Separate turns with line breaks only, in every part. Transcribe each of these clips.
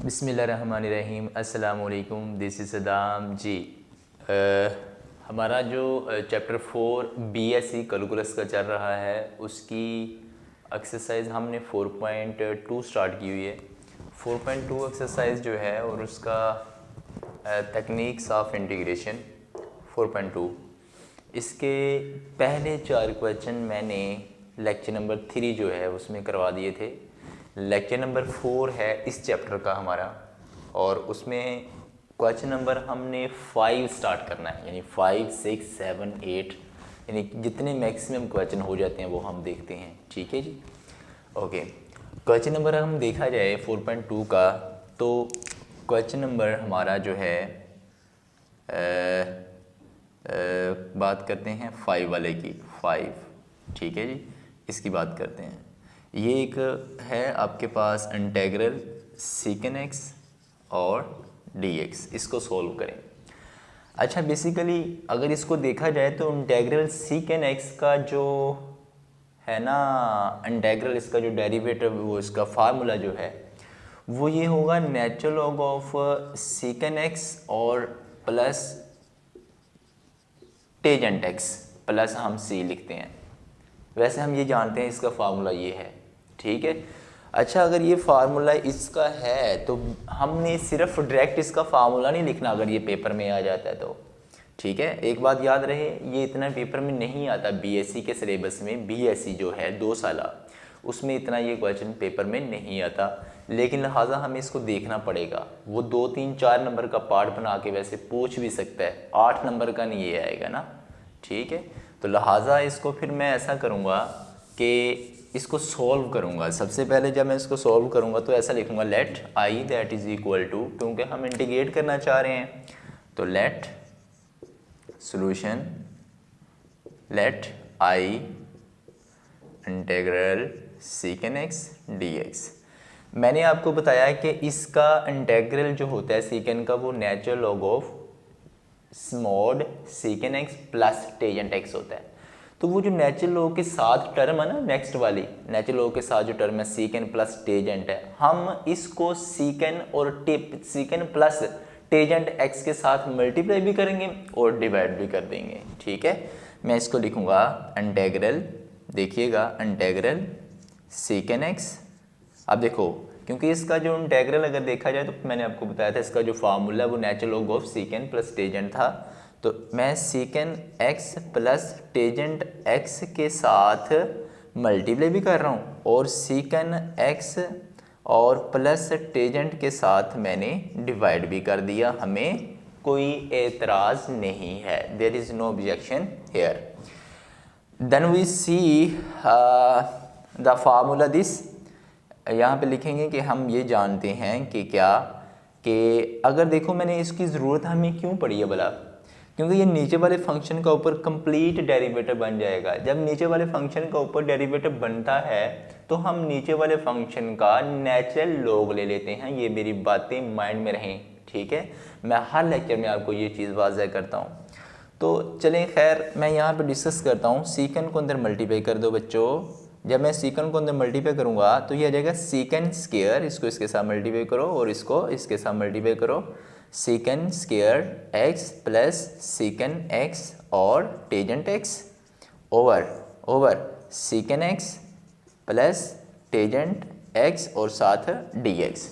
बिस्मिल्लाहिर्रहमानिर्रहीम। अस्सलाम वालेकुम। दिस इज़ सदाम जी। हमारा जो चैप्टर 4 बीएससी कैलकुलस का चल रहा है उसकी एक्सरसाइज हमने 4.2 स्टार्ट की हुई है। 4.2 एक्सरसाइज जो है और उसका टेक्निक्स ऑफ इंटीग्रेशन 4.2, इसके पहले 4 क्वेश्चन मैंने लेक्चर नंबर 3 जो है उसमें करवा दिए थे। लेक्चर नंबर 4 है इस चैप्टर का हमारा, और उसमें क्वेश्चन नंबर हमने 5 स्टार्ट करना है, यानी 5, 6, 7, 8, यानी जितने मैक्सिमम क्वेश्चन हो जाते हैं वो हम देखते हैं। ठीक है जी, ओके। क्वेश्चन नंबर हम देखा जाए 4.2 का, तो क्वेश्चन नंबर हमारा जो है बात करते हैं 5 वाले की। 5, ठीक है जी, इसकी बात करते हैं। ये एक है आपके पास इंटीग्रल सीकन एक्स और dx, इसको सोल्व करें। अच्छा, बेसिकली अगर इसको देखा जाए तो इंटीग्रल सीकन एक्स का जो है ना, इंटीग्रल इसका जो डेरिवेटिव वो इसका फार्मूला जो है वो ये होगा नेचुरल लॉग ऑफ सीकन एक्स और प्लस टेजेंट एक्स प्लस हम c लिखते हैं। वैसे हम ये जानते हैं इसका फार्मूला ये है, ठीक है। अच्छा, अगर ये फार्मूला इसका है तो हमने सिर्फ डायरेक्ट इसका फार्मूला नहीं लिखना अगर ये पेपर में आ जाता है तो, ठीक है। एक बात याद रहे, ये इतना पेपर में नहीं आता बीएससी के सिलेबस में। बीएससी जो है 2 साला, उसमें इतना ये क्वेश्चन पेपर में नहीं आता, लेकिन लिहाजा हमें इसको देखना पड़ेगा। वो 2, 3, 4 नंबर का पार्ट बना के वैसे पूछ भी सकता है, 8 नंबर का नहीं ये आएगा ना, ठीक है। तो लिहाजा इसको फिर मैं ऐसा करूँगा कि इसको सॉल्व करूँगा। सबसे पहले जब मैं इसको सॉल्व करूँगा तो ऐसा लिखूँगा let I that is equal to, क्योंकि हम इंटीग्रेट करना चाह रहे हैं, तो let solution let I integral secant x dx। मैंने आपको बताया कि इसका इंटीग्रल जो होता है सीकन का वो नेचुरल लॉग ऑफ स्मॉड secant x plus tangent x होता है। तो वो जो नेचुरल लॉग के साथ टर्म है ना, नेक्स्ट वाली नेचुरल लॉग के साथ जो टर्म है सीकन प्लस टेजेंट है, हम इसको सीकन और सीकन प्लस टेजेंट एक्स के साथ मल्टीप्लाई भी करेंगे और डिवाइड भी कर देंगे, ठीक है। मैं इसको लिखूंगा इंटीग्रल, देखिएगा इंटीग्रल सीकन एक्स। अब देखो, क्योंकि इसका जो इंटीग्रल अगर देखा जाए तो मैंने आपको बताया था इसका जो फार्मूला वो natural log of secant plus tangent था। तो मैं secant x plus tangent x के साथ मल्टीप्लाई भी कर रहा हूँ और सीकन एक्स और प्लस टेजेंट के साथ मैंने डिवाइड भी कर दिया। हमें कोई एतराज़ नहीं है, there is no objection here. Then we see the formula this. यहाँ पे लिखेंगे कि हम ये जानते हैं कि क्या, कि अगर देखो मैंने इसकी ज़रूरत हमें क्यों पड़ी है भला, क्योंकि ये नीचे वाले फंक्शन का ऊपर कंप्लीट डेरिवेटिव बन जाएगा। जब नीचे वाले फंक्शन का ऊपर डेरिवेटिव बनता है तो हम नीचे वाले फंक्शन का नेचुरल लॉग ले लेते हैं। ये मेरी बातें माइंड में रहें, ठीक है। मैं हर लेक्चर में आपको ये चीज़ वाज़ह करता हूँ। तो चलें, खैर मैं यहाँ पे डिस्कस करता हूँ। सीकन को अंदर मल्टीप्लाई कर दो बच्चों। जब मैं सीकन को अंदर मल्टीप्लाई करूँगा तो ये आ जाएगा सीकन स्क्वायर, इसको इसके साथ मल्टीप्लाई करो और इसको इसके साथ मल्टीप्लाई करो। Secant square x plus secant x और tangent x over secant x plus tangent x और साथ dx।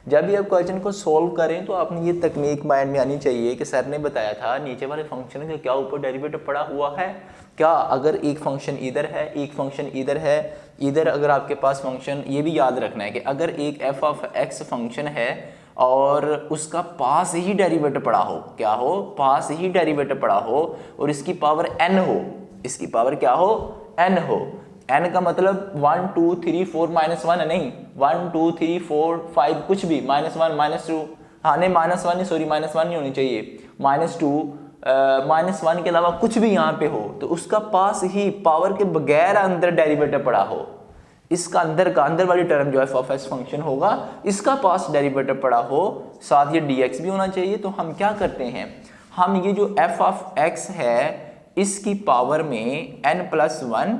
जब भी आप क्वेश्चन को सॉल्व करें तो आपने ये तकनीक माइंड में आनी चाहिए कि सर ने बताया था नीचे वाले फंक्शन का क्या ऊपर डेरिवेटिव पड़ा हुआ है। क्या अगर एक फंक्शन इधर है, एक फंक्शन इधर है, इधर अगर आपके पास फंक्शन, ये भी याद रखना है कि अगर एक f ऑफ x फंक्शन है और उसका पास ही डेरिवेटिव पड़ा हो, क्या हो, पास ही डेरिवेटिव पड़ा हो और इसकी पावर n हो, इसकी पावर क्या हो, n हो। n का मतलब 1, 2, 3, 4 -1 नहीं, 1, 2, 3, 4, 5 कुछ भी, -1, -2, हाँ नहीं -1 नहीं, सॉरी -1 नहीं होनी चाहिए, -2, -1 के अलावा कुछ भी यहाँ पे हो तो उसका पास ही पावर के बगैर अंदर डेरिवेटिव पड़ा हो। इसका अंदर वाली टर्म जो है ऑफ एक्स फंक्शन होगा, इसका पास डेरिवेटिव पड़ा हो, साथ ये dx भी होना चाहिए। तो हम क्या करते हैं, हम ये जो f ऑफ x है इसकी पावर में n+1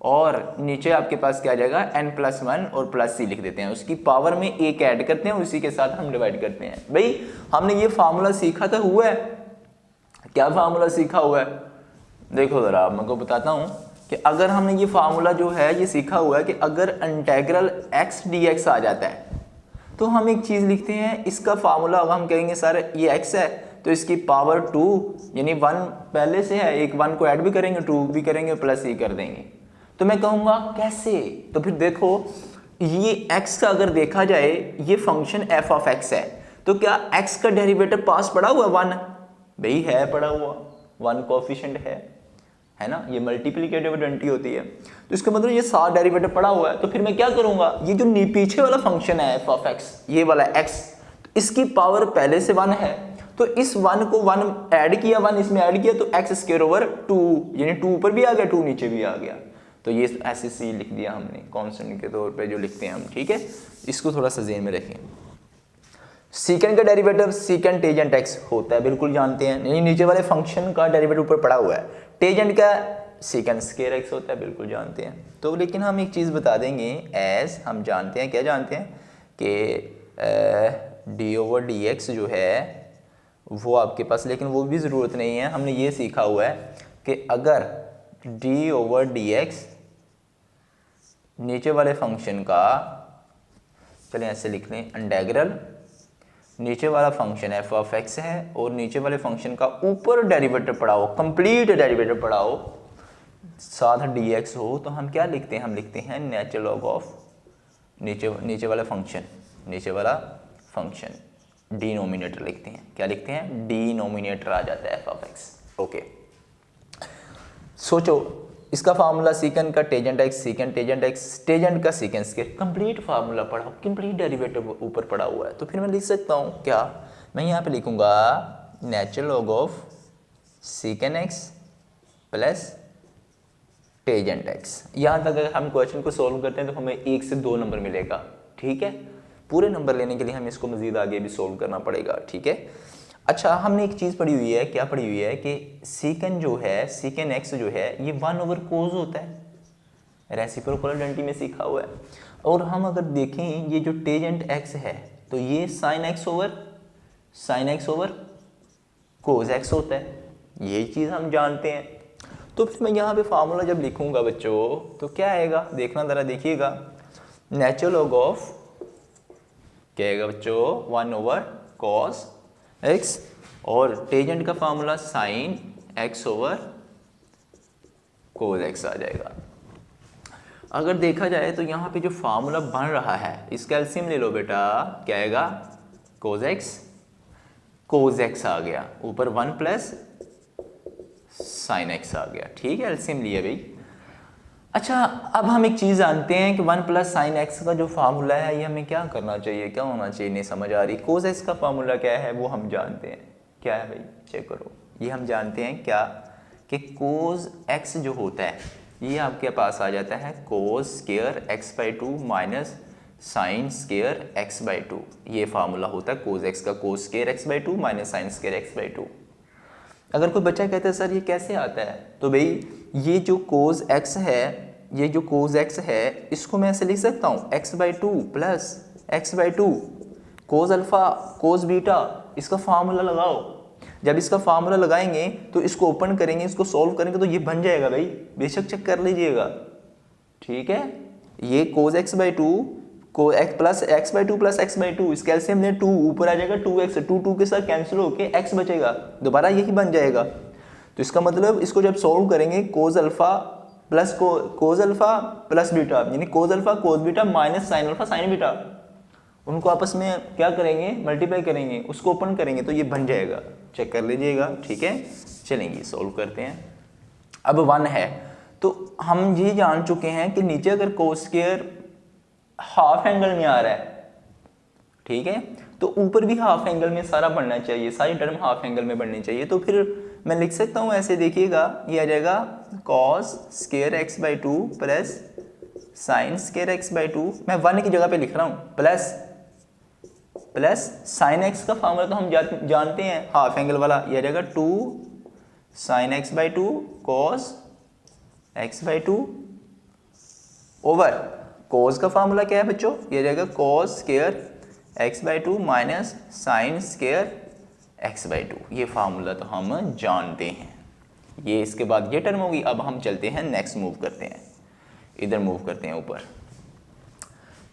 और नीचे आपके पास क्या आ जाएगा n+1 और प्लस c लिख देते हैं, उसकी पावर में एक ऐड करते हैं, उसी के साथ हम डिवाइड करते हैं। भाई हमने ये फार्मूला सीखा था, हुआ है क्या फार्मूला सीखा हुआ है? देखो जरा मैं को बताता हूँ कि अगर हमने ये फार्मूला जो है ये सीखा हुआ है कि अगर इंटेग्रल x dx आ जाता है तो हम एक चीज़ लिखते हैं, इसका फार्मूला हम कहेंगे सर ये x है तो इसकी पावर 2 यानी 1 पहले से है, एक 1 को ऐड भी करेंगे 2 भी करेंगे प्लस ही कर देंगे। तो मैं कहूँगा कैसे? तो फिर देखो ये x का अगर देखा जाए ये फंक्शन f ऑफ x है तो क्या x का डेरिवेटिव पास पड़ा हुआ 1? भाई है पड़ा हुआ, 1 कोएफिशिएंट है ना, ये मल्टीप्लिकेटिव आइडेंटिटी होती है तो इसका मतलब ये सारा डेरिवेटिव पड़ा हुआ है। तो फिर मैं क्या करूंगा, ये जो पीछे वाला फंक्शन है f ऑफ x, ये वाला x, तो इसकी पावर पहले से 1 है तो इस 1 को 1 ऐड किया, 1 इसमें ऐड किया तो x स्क्वायर ओवर 2 यानी 2 ऊपर भी आ गया 2 नीचे भी आ गया। तो ये ऐसे सी लिख दिया हमने कांस्टेंट के तौर पे जो लिखते हैं हम, ठीक है, इसको थोड़ा सा ज़हन में रखें। सीकेंड का डेरिवेटिव सीकेंड टेजेंट x होता है, बिल्कुल जानते हैं, यानी नीचे वाले फंक्शन का डेरिवेटिव ऊपर पड़ा हुआ है। टेजेंट का सीकेंड स्क्वायर x होता है, बिल्कुल जानते हैं। तो लेकिन हम एक चीज़ बता देंगे, एज हम जानते हैं, क्या जानते हैं कि d/dx जो है वो आपके पास, लेकिन वो भी ज़रूरत नहीं है, हमने ये सीखा हुआ है कि अगर d/dx नीचे वाले फंक्शन का, चलिए ऐसे लिख लें, इंटीग्रल नीचे वाला फंक्शन f ऑफ x है और नीचे वाले फंक्शन का ऊपर डेरिवेटिव पड़ा हो, कंप्लीट डेरिवेटिव पड़ा हो, साथ dx हो, तो हम क्या लिखते हैं, हम लिखते हैं नेचुरल लॉग ऑफ नीचे वाला फंक्शन डिनोमिनेटर लिखते हैं, क्या लिखते हैं, डिनोमिनेटर आ जाता है f ऑफ x। ओके, सोचो इसका फार्मूला सीकेंड का tangent x, सीकेंड tangent x, tangent का सीकेंड स्क्वायर, कंप्लीट फार्मूला पड़ा, कंप्लीट डेरिवेटिव ऊपर पड़ा हुआ है। तो फिर मैं लिख सकता हूँ क्या, मैं यहाँ पे लिखूंगा natural log of सीकेंड x plus tangent x। यहाँ तक अगर हम क्वेश्चन को सॉल्व करते हैं तो हमें 1 से 2 नंबर मिलेगा, ठीक है। पूरे नंबर लेने के लिए हमें इसको मजीद आगे भी सॉल्व करना पड़ेगा, ठीक है। अच्छा, हमने एक चीज़ पढ़ी हुई है, क्या पढ़ी हुई है कि सीकेंड जो है, सीकेंड x जो है ये 1/cos होता है, रेसिप्रोकल आइडेंटिटी में सीखा हुआ है। और हम अगर देखें ये जो टेजेंट x है तो ये sin x over cos x होता है, यही चीज़ हम जानते हैं। तो फिर मैं यहाँ पे फार्मूला जब लिखूंगा बच्चों तो क्या आएगा, देखना ज़रा, देखिएगा, नेचुरल लॉग ऑफ क्या आएगा बच्चों, 1/cos x और टेजेंट का formula sin x over cos x आ जाएगा। अगर देखा जाए तो यहाँ पे जो फार्मूला बन रहा है इसका एलसीएम ले लो बेटा, क्या आएगा, cos x आ गया, ऊपर 1 प्लस sin x आ गया, ठीक है, एलसीएम लिया भाई। अच्छा, अब हम एक चीज़ जानते हैं कि 1 प्लस साइन एक्स का जो फार्मूला है ये हमें क्या करना चाहिए, क्या होना चाहिए, नहीं समझ आ रही। कोस एक्स का फार्मूला क्या है वो हम जानते हैं, क्या है भाई, चेक करो, ये हम जानते हैं क्या कि कोस एक्स जो होता है ये आपके पास आ जाता है cos square x/2 minus sine square x/2, ये फार्मूला होता है कोस एक्स का, cos square x/2 minus sine square x/2। अगर कोई बच्चा कहता है सर ये कैसे आता है, तो भाई ये जो कोस एक्स है, ये जो कोस एक्स है इसको मैं ऐसे लिख सकता हूँ x/2 plus x/2 cos alpha cos beta, इसका फार्मूला लगाओ। जब इसका फार्मूला लगाएंगे तो इसको ओपन करेंगे, इसको सॉल्व करेंगे तो ये बन जाएगा भाई, बेशक चेक कर लीजिएगा, ठीक है। ये कोस x/2 को x plus x/2 plus x/2, इस कैल्शियम ने 2 ऊपर आ जाएगा, 2x 2 के साथ कैंसिल होके x बचेगा, दोबारा यही बन जाएगा। तो इसका मतलब इसको जब सॉल्व करेंगे कोस अल्फा प्लस बीटा, यानी cos alpha cos beta minus sine alpha sign beta, उनको आपस में क्या करेंगे, मल्टीप्लाई करेंगे, उसको ओपन करेंगे तो ये बन जाएगा, चेक कर लीजिएगा, ठीक है। चलेंगे सॉल्व करते हैं। अब 1 है तो हम ये जान चुके हैं कि नीचे अगर कोस स्क्वायर हाफ एंगल में आ रहा है, ठीक है, तो ऊपर भी हाफ एंगल में सारा बनना चाहिए, सारी टर्म हाफ एंगल में बननी चाहिए। तो फिर मैं लिख सकता हूँ ऐसे, देखिएगा, ये आ जाएगा cos square x/2 plus sine square x/2, मैं 1 की जगह पे लिख रहा हूँ, प्लस साइन x का फार्मूला तो हम जानते हैं हाफ एंगल वाला, ये आ जाएगा 2 sign x/2 cos x/2 over कोस का फार्मूला क्या है बच्चों, ये रहेगा cos square x/2 minus sine square x/2। ये फार्मूला तो हम जानते हैं। ये इसके बाद ये टर्म होगी। अब हम चलते हैं नेक्स्ट, मूव करते हैं, इधर मूव करते हैं ऊपर।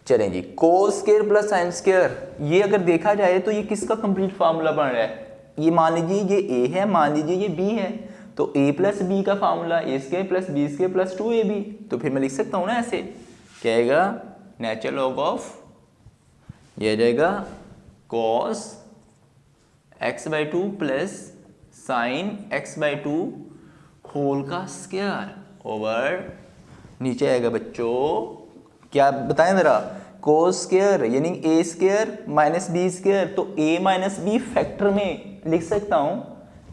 चलें जी, cos square plus sine square, ये अगर देखा जाए तो ये किसका कंप्लीट फार्मूला बन रहा है। ये मान लीजिए ये a है, मान लीजिए ये b है, तो a प्लस बी का formula a square plus b square plus 2ab। तो फिर मैं लिख सकता हूँ ना ऐसे, क्या आएगा, नेचुरल लॉग ऑफ, ये जाएगा cos x/2 plus sine x/2 whole का स्क्वायर ओवर, नीचे आएगा बच्चों, क्या बताएं जरा, कोस स्क्वायर यानी a square minus b square, तो a माइनस बी फैक्टर में लिख सकता हूँ,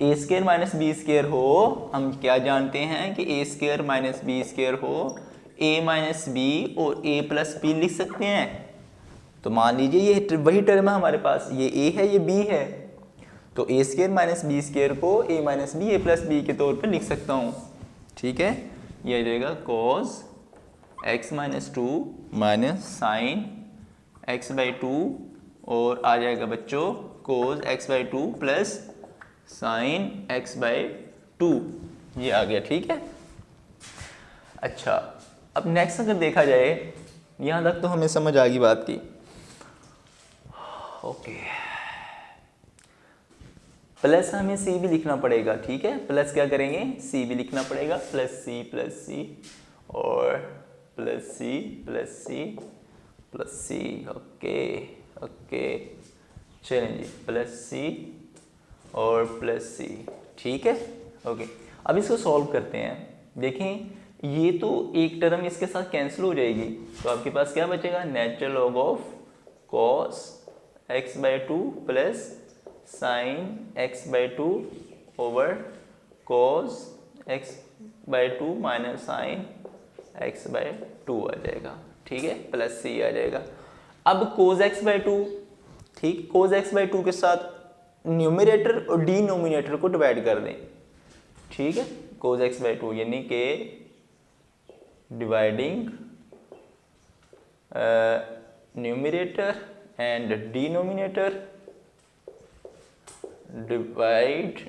a square minus b square हो, हम क्या जानते हैं कि a square minus b square हो, a माइनस बी और a प्लस बी लिख सकते हैं। तो मान लीजिए ये वही टर्म है हमारे पास, ये a है ये b है, तो a square minus b square को a minus b a plus b के तौर पर लिख सकता हूँ। ठीक है, ये रहेगा cos x-2 minus sine x/2 और आ जाएगा बच्चों cos x/2 plus sine x/2, ये आ गया। ठीक है, अच्छा अब नेक्स्ट अगर देखा जाए, यहाँ तक तो हमें समझ आ गई बात की। ओके, प्लस हमें सी भी लिखना पड़ेगा। ठीक है, प्लस क्या करेंगे, सी भी लिखना पड़ेगा, प्लस सी और plus C plus C plus C. Okay चलें जी, प्लस सी और प्लस सी। ठीक है, ओके अब इसको सॉल्व करते हैं। देखें ये तो एक टर्म इसके साथ कैंसिल हो जाएगी, तो आपके पास क्या बचेगा, natural log of cos x/2 plus sine x/2 over cos x/2 minus sine x/2 आ जाएगा। ठीक है, प्लस सी आ जाएगा। अब cos x/2, ठीक, cos x/2 के साथ न्यूमरेटर और डिनोमिनेटर को डिवाइड कर दें। ठीक है, cos x/2 यानी कि dividing numerator and denominator divide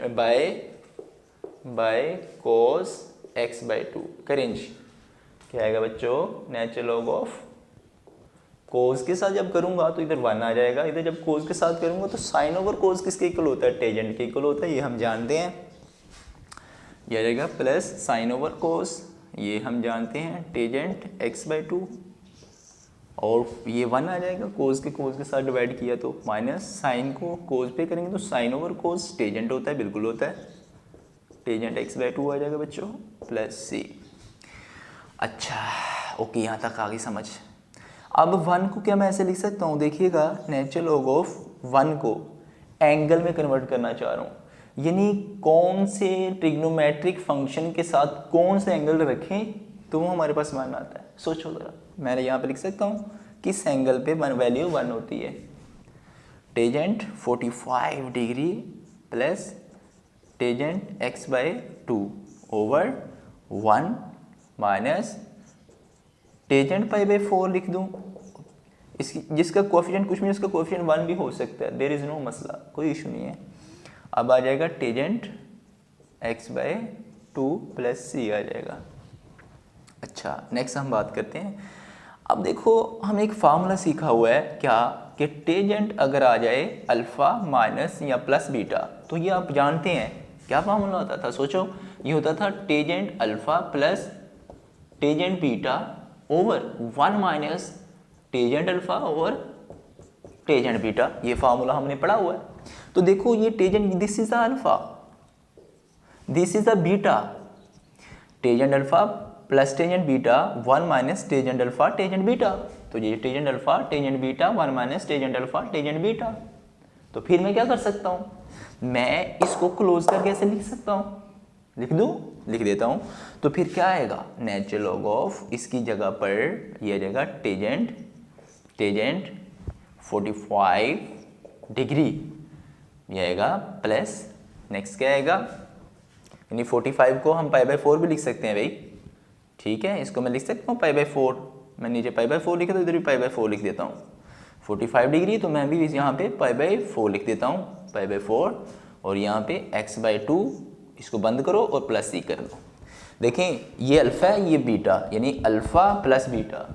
by cos x/2 करें जी। क्या आएगा बच्चों, नेचुरल लॉग ऑफ कोस के साथ जब करूंगा तो इधर 1 आ जाएगा, इधर जब कोस के साथ करूंगा तो साइन ओवर कोस किसके इक्वल होता है, टेजेंट के इक्वल होता है, ये हम जानते हैं। ये आ जाएगा प्लस साइन ओवर कोस, ये हम जानते हैं, टेजेंट x/2 और ये 1 आ जाएगा, कोस के साथ डिवाइड किया तो माइनस साइन को कोस पे करेंगे तो साइन ओवर कोस टेजेंट होता है, बिल्कुल होता है, टेजेंट x/2 आ जाएगा बच्चों, प्लस सी। अच्छा ओके, यहाँ तक आ गई समझ। अब 1 को क्या मैं ऐसे लिख सकता हूँ, देखिएगा नेचुरल लॉग ऑफ 1 को एंगल में कन्वर्ट करना चाह रहा हूँ, यानी कौन से ट्रिग्नोमेट्रिक फंक्शन के साथ कौन से एंगल रखें तो वो हमारे पास 1 आता है। सोचो ज़रा, मैंने यहाँ पे लिख सकता हूँ किस एंगल पे वैल्यू 1 होती है, tangent 45 degree plus tangent x/2 over 1 minus tangent π/4 लिख दूं, इसकी जिसका कोएफिशिएंट कुछ भी, इसका कोएफिशिएंट 1 भी हो सकता है, देयर इज नो मसला, कोई इशू नहीं है। अब आ जाएगा टेजेंट x/2 प्लस सी आ जाएगा। अच्छा नेक्स्ट हम बात करते हैं। अब देखो हम एक फार्मूला सीखा हुआ है क्या, कि टेजेंट अगर आ जाए अल्फा माइनस या प्लस बीटा, तो ये आप जानते हैं क्या फार्मूला होता था, सोचो ये होता था tangent alpha plus tangent beta over 1 minus tangent alpha over tangent beta, ये फार्मूला हमने पढ़ा हुआ है। तो देखो ये tangent, this is the alpha, this is the beta, tangent alpha plus tangent beta 1 minus tangent alpha tangent beta, तो ये tangent alpha tangent beta 1 minus tangent alpha tangent beta. तो फिर मैं क्या कर सकता हूँ, मैं इसको क्लोज करके ऐसे लिख सकता हूँ, लिख दूँ, लिख देता हूँ। तो फिर क्या आएगा, नेचुरल लॉग ऑफ, इसकी जगह पर ये आ जाएगा टेजेंट 45 डिग्री, ये आएगा प्लस, नेक्स्ट क्या आएगा, यानी 45 को हम π/4 भी लिख सकते हैं भाई। ठीक है, इसको मैं लिख सकता हूँ π/4, मैं नीचे पाई बाय 4 लिखा तो इधर भी पाई बाय 4 लिख देता हूँ। 45 डिग्री तो मैं भी यहाँ पे पाई बाय 4 लिख देता हूँ, पाई बाय 4, और यहाँ पे x/2 इसको बंद करो और प्लस c कर दो। देखें ये अल्फ़ा है ये बीटा, यानी अल्फ़ा प्लस बीटा,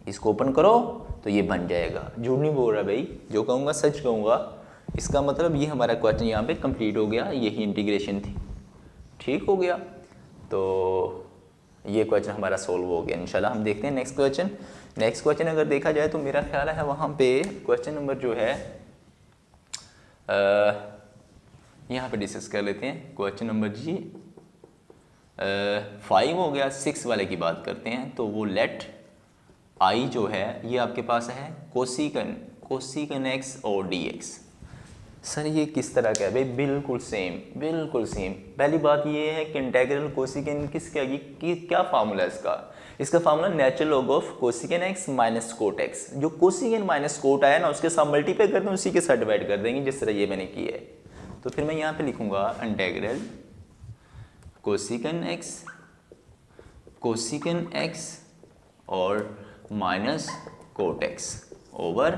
इसको ओपन करो तो ये बन जाएगा। झूठ नहीं बोल रहा भाई, जो कहूँगा सच कहूँगा। इसका मतलब ये हमारा क्वेश्चन यहाँ पे कंप्लीट हो गया, यही इंटीग्रेशन थी, ठीक हो गया। तो ये क्वेश्चन हमारा सोल्व हो गया। इंशाल्लाह हम देखते हैं नेक्स्ट क्वेश्चन। नेक्स्ट क्वेश्चन अगर देखा जाए तो मेरा ख्याल है वहाँ पे क्वेश्चन नंबर जो है यहाँ पे डिस्कस कर लेते हैं। क्वेश्चन नंबर जी 5 हो गया। 6 वाले की बात करते हैं। तो वो लेट आई जो है ये आपके पास है कोसिकन एक्स और डी एक्स। सर ये किस तरह का है भाई? बिल्कुल सेम। पहली बात ये है कि इंटीग्रल कोसिकन क्या फार्मूला है इसका formula natural log of कोसिकन x minus cot x. जो कोसिकन माइनस कोट आया ना उसके साथ मल्टीप्लाई कर दें, उसी के साथ डिवाइड कर देंगे, जिस तरह ये मैंने किया है। तो फिर मैं यहाँ पे लिखूंगा इंटीग्रल कोसिकन एक्स और minus cot x over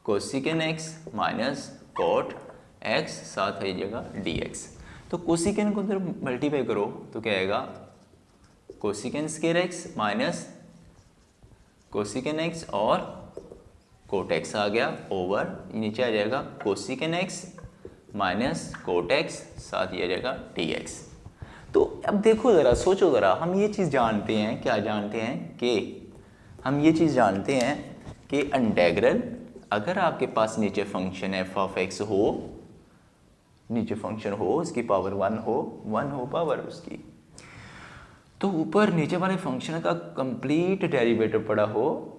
कोसिकन x minus cot x, साथ है जगह डी एक्स। तो कोसिकन को अगर मल्टीप्लाई करो तो क्या आएगा? कोसिकन स्क्वायर एक्स माइनस कोसिकन एक्स और कोट एक्स आ गया, ओवर नीचे आ जाएगा कोसिकन एक्स माइनस कोट एक्स, साथ ही आ जाएगा डी एक्स। तो अब देखो ज़रा, सोचो ज़रा, हम ये चीज़ जानते हैं, क्या जानते हैं कि हम ये चीज़ जानते हैं कि इंटीग्रल अगर आपके पास नीचे फंक्शन एफ ऑफ एक्स हो, नीचे फंक्शन हो, उसकी पावर 1 हो पावर उसकी, तो ऊपर नीचे वाले फंक्शन का कंप्लीट डेरिवेटिव पड़ा हो,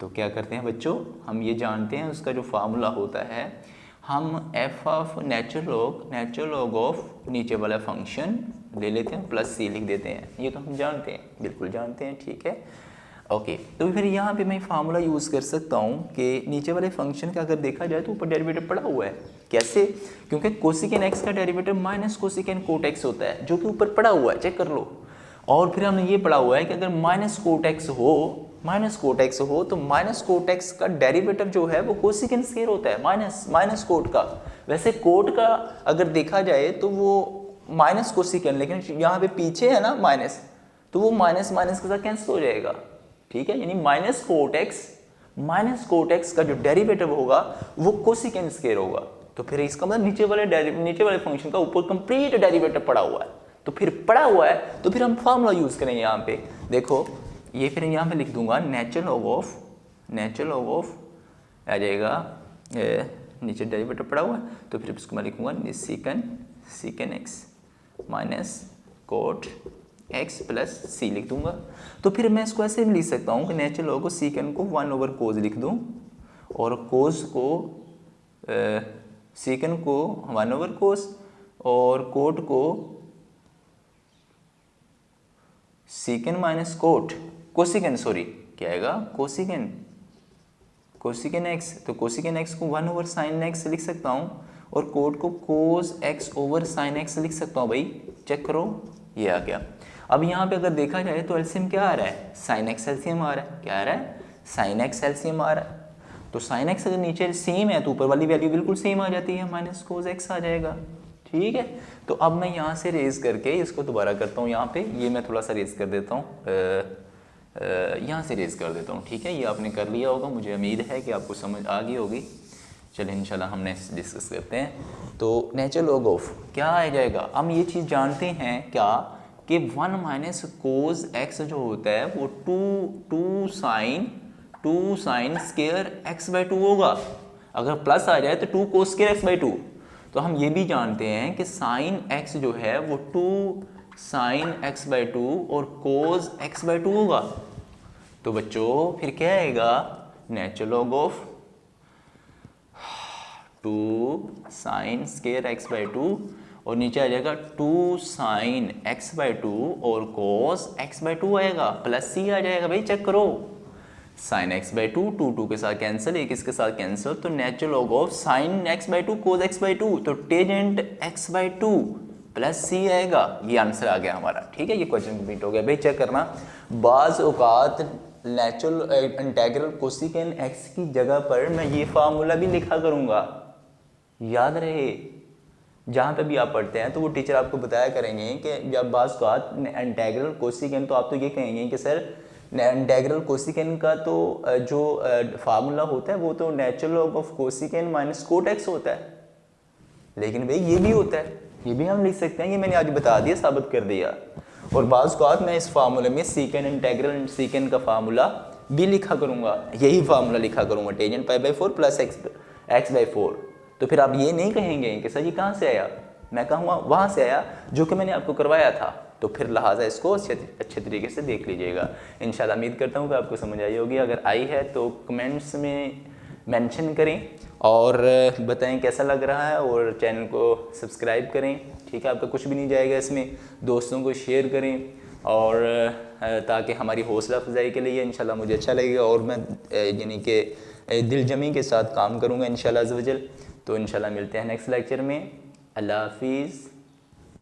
तो क्या करते हैं बच्चों? हम ये जानते हैं उसका जो फार्मूला होता है, हम F of natural log of नीचे वाला फंक्शन ले लेते हैं प्लस सी लिख देते हैं। ये तो हम जानते हैं, बिल्कुल जानते हैं, ठीक है, ओके। तो फिर यहाँ पे मैं फार्मूला यूज़ कर सकता हूँ कि नीचे वाले फंक्शन का अगर देखा जाए तो ऊपर डेरिवेटिव पड़ा हुआ है। कैसे? क्योंकि कोसिकन एक्स का derivative minus cosec cot x होता है, जो कि ऊपर पड़ा हुआ है, चेक कर लो। और फिर हमने ये पढ़ा हुआ है कि अगर माइनस कोट एक्स हो तो माइनस कोट एक्स का डेरिवेटिव जो है वो कोसिकन स्क्वायर होता है, माइनस कोट का। वैसे कोट का अगर देखा जाए तो वो माइनस कोसिकन, लेकिन यहाँ पे पीछे है ना माइनस, तो वो माइनस के साथ कैंसिल हो जाएगा, ठीक है। यानी माइनस कोट एक्स का जो डेरिवेटिव होगा वो कोसिकन स्क्वायर होगा। तो फिर इसका मतलब नीचे वाले फंक्शन का ऊपर कंप्लीट डेरिवेटिव पड़ा हुआ है। तो फिर पड़ा हुआ है तो फिर हम फार्मूला यूज करेंगे यहाँ पे। देखो ये फिर यहाँ पे लिख दूंगा नेचुरल लॉग ऑफ आ जाएगा, नीचे डेरिवेटिव पड़ा हुआ है, तो फिर इसको मैं लिखूंगा secant x minus cot x plus C लिख दूंगा। तो फिर मैं इसको ऐसे भी लिख सकता हूँ कि नेचुरल लॉग सीकन को 1 ओवर कोज लिख दूँ, और कोज को सीकन को 1 ओवर कोस, और कोट को सीकन माइनस कोट कोसिकन, सॉरी क्या आएगा? कोसिकन एक्स, तो कोसिकन एक्स को 1 ओवर साइन एक्स लिख सकता हूँ, और कोट को cos x over sine x लिख सकता हूँ। भाई चेक करो, ये आ गया। अब यहाँ पे अगर देखा जाए तो एलसीएम क्या आ रहा है? साइन एक्स एलसीएम आ रहा है। क्या आ रहा है? साइन एक्स एलसीएम आ रहा है। तो साइन एक्स अगर नीचे सेम है तो ऊपर वाली वैल्यू बिल्कुल सेम आ जाती है, माइनस कोस एक्स आ जाएगा, ठीक है। तो अब मैं यहाँ से रेज करके इसको दोबारा करता हूँ। यहाँ पे ये मैं थोड़ा सा रेज कर देता हूँ, यहाँ से रेज कर देता हूँ, ठीक है। ये आपने कर लिया होगा, मुझे उम्मीद है कि आपको समझ आ गई होगी। चलिए इंशाल्लाह हम नेक्स्ट डिस्कस करते हैं। तो नेचुरल लॉग ऑफ क्या आ जाएगा? हम ये चीज़ जानते हैं क्या कि 1 माइनस कोस एक्स जो होता है वो टू साइन स्क्वायर x/2 होगा। अगर प्लस आ जाए तो 2 कोस स्क्वायर x/2। तो हम ये भी जानते हैं कि साइन x जो है वो 2 साइन x/2 और कोस x/2 होगा। तो बच्चों फिर क्या आएगा? Natural log of 2 sine square x/2 और नीचे आ जाएगा 2 साइन x/2 और cos x/2 आएगा, प्लस सी आ जाएगा। भाई चेक करो, साइन x/2 2 के साथ कैंसिल, एक इसके साथ कैंसिल, तो natural log of sine x/2 cos x/2, तो टेजेंट x/2 प्लस सी आएगा। ये आंसर आ गया हमारा, ठीक है। ये क्वेश्चन कंप्लीट हो गया। भाई चेक करना, बाज औकात नेचुरल इंटीग्रल कोसिकेन एक्स की जगह पर मैं ये फार्मूला भी लिखा करूँगा। याद रहे, जहाँ पे भी आप पढ़ते हैं तो वो टीचर आपको बताया करेंगे कि जब बात बात इंटीग्रल कोसिकेन, तो आप तो ये कहेंगे कि सर इंटीग्रल कोसिकेन का तो जो फार्मूला होता है वो तो natural log of cosecant minus cot x होता है। लेकिन भाई ये भी होता है, ये भी हम लिख सकते हैं, ये मैंने आज बता दिया, साबित कर दिया। और बाज़ औक़ात मैं इस फार्मूले में सीकेन इंटीग्रल सीकेन का फार्मूला भी लिखा करूँगा, यही फार्मूला लिखा करूँगा, tangent pi by 4 plus x by 4। तो फिर आप ये नहीं कहेंगे कि सर ये कहाँ से आया, मैं कहूँगा वहाँ से आया जो कि मैंने आपको करवाया था। तो फिर लिहाजा इसको अच्छे तरीके से देख लीजिएगा। इंशाल्लाह उम्मीद करता हूँ कि आपको समझ आई होगी। अगर आई है तो कमेंट्स में मेंशन करें और बताएं कैसा लग रहा है, और चैनल को सब्सक्राइब करें। ठीक है, आपका कुछ भी नहीं जाएगा इसमें। दोस्तों को शेयर करें और ताकि हमारी हौसला अफजाई के लिए इंशाल्लाह मुझे अच्छा लगेगा और मैं यानी कि दिलजमी के साथ काम करूँगा इंशाल्लाह अज़्ज़ वजल। तो इंशाल्लाह मिलते हैं नेक्स्ट लेक्चर में। अल्लाह हाफिज़।